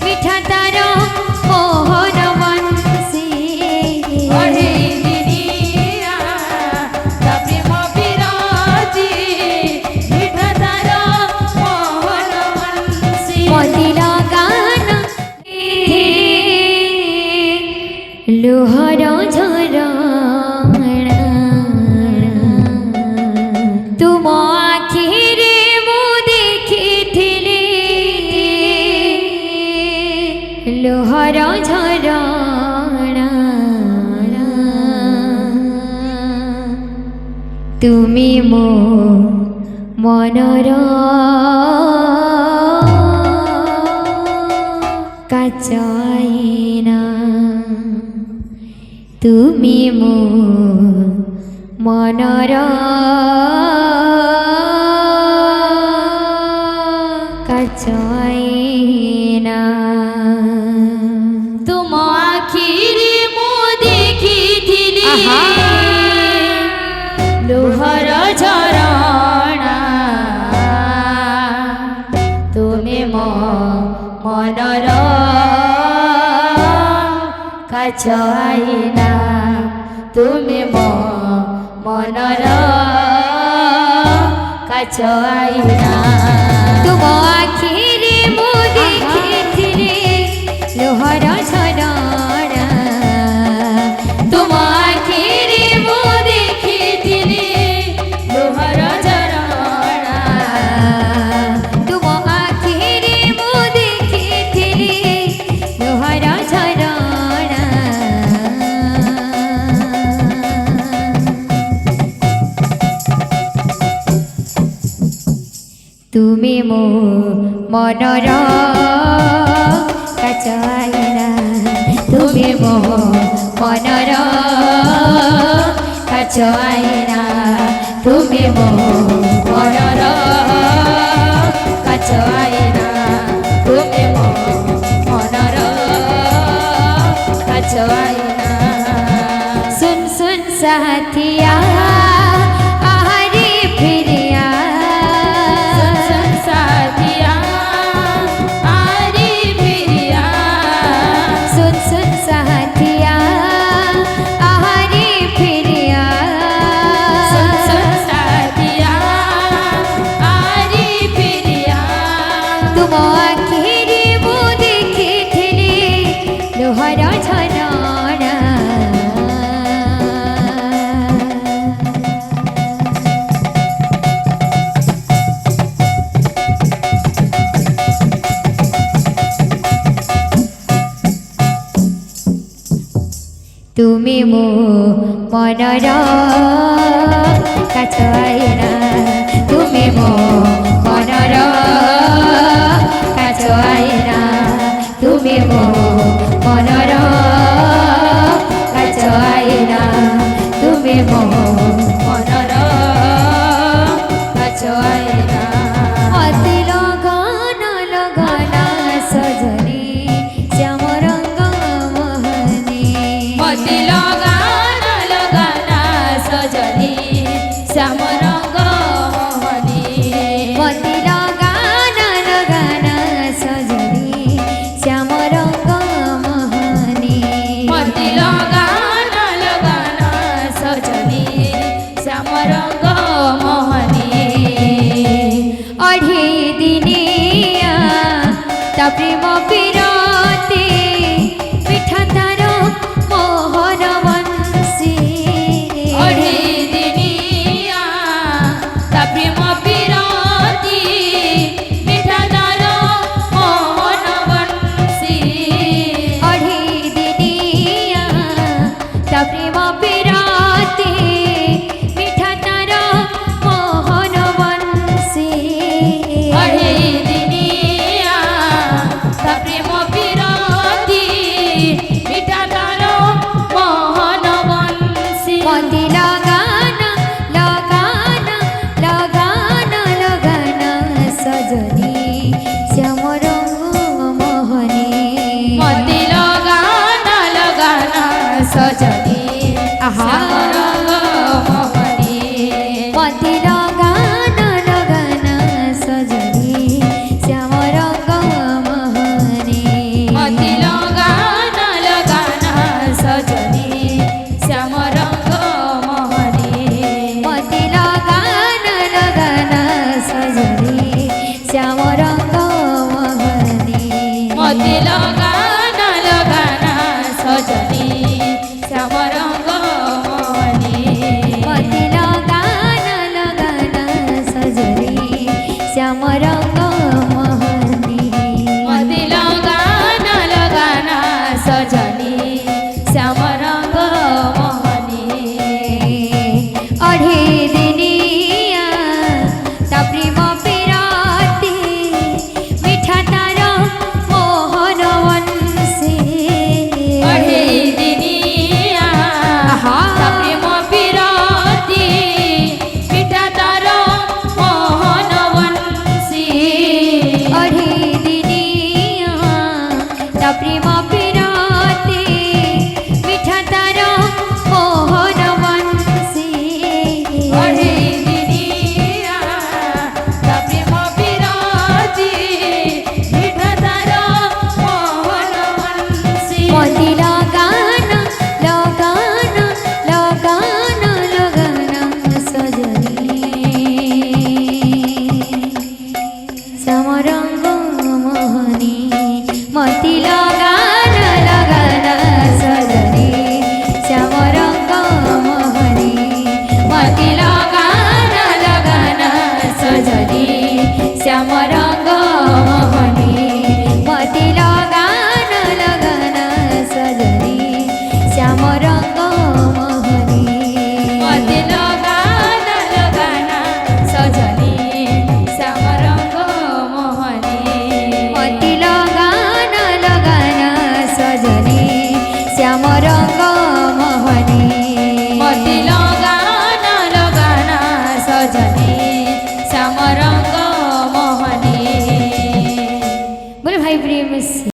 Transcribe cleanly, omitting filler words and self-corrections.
মিঠা তার মোহন বংশী মদিরা গান লোহর ঝরা তুম আখিরে মু দেখিଥିଲି লোহর ঝরা তুমি মো মনর কাচাইনা তুমি মো মনর কাচাইনা তুম আখিরে মু দেখিଥିଲି লোহর ঝরଣା তুমি মো মনর কাছাইনা তুমি মো মনর কাছাইনা তুম আখিরে মু দেখিଥିଲି লোহর ঝরা তুম আখিরে মু দেখিଥିଲି লোহর ঝরଣା তুম আখিরে মু দেখিଥିଲି লোহর ঝরা তুমি মো মনর কাচাইনা তুমি মো মনর কাচাইনা তুমি মো মনর কাছাইনা তুমি মো মনর কাছাইনা सुन सुन साथिया आहारी फिरिया साथिया आरी फिरिया सुन सुन साथिया आहारी फिरिया साथिया आरी फिरिया तुम आखिरी मु देखिथिली लोहर झरना তুমি মো মনর কাছাইনা তুমি মো মনর কাছাইনা তুমি মো মনর কাছাইনা তুমি মো মনর কাছাইনা অতি লগন লগন সজনী শ্যাম রঙ্গ মোহনী মতি লগান লগানা সজনী শ্যাম রঙ্গ মোহনী মতি লগন লগন সজনী শ্যাম রঙ্গ মোহনী মতি লগান লগানা সজনী শ্যাম রঙ্গ মোহনী অঢ়ি দিনিয়া তা প্রেম বিরতি মিঠা তার মোহন বংশী অঢ়ি দিনিয়া তা প্রেম বিরতি মিঠা তার মোহন বংশী অঢ়ি দিনিয়া তা প্রেম বিরতি মিঠা তার মোহন বংশী অঢ়ি দিনিয়া তা প্রেম বিরতি মিঠা তার মোহন বংশী মতি लगान लगान लगान लगान सजनी श्याम रंग मोहनी মতি লগান লগানা সজনী শ্যাম রঙ্গ মোহনী मति लगान लगान सजनी श्याम रंग ରଙ୍ଗ ମୋହନୀ ମତେ ଲଗାନା ଲଗାନା ସଜନୀ ଶ୍ୟାମ ରଙ୍ଗ ମୋହନୀ ମତେ ଲଗାନା ଲଗାନା ସଜନୀ ଶ୍ୟାମ ରଙ୍ଗ ମୋହନୀ ମତେ ଲଗାନା ଲଗାନା ସଜନୀ ଶ୍ୟାମ ରଙ୍ଗ ମୋହନୀ ଅଢ଼େ ଦିନିଆ ତା ପ୍ରେମ ପିରାତି ମିଠା ତାର ମୋହନ ବଂଶୀ ଅଢ଼େଇ ଦିନିଆ ଆହା। ତା ପ୍ରେମ ବିରତି ପିଠା ତାର ମୋହନ ବଂଶୀ ଅଢ଼େ ଦିନିଆ ତା ପ୍ରେମ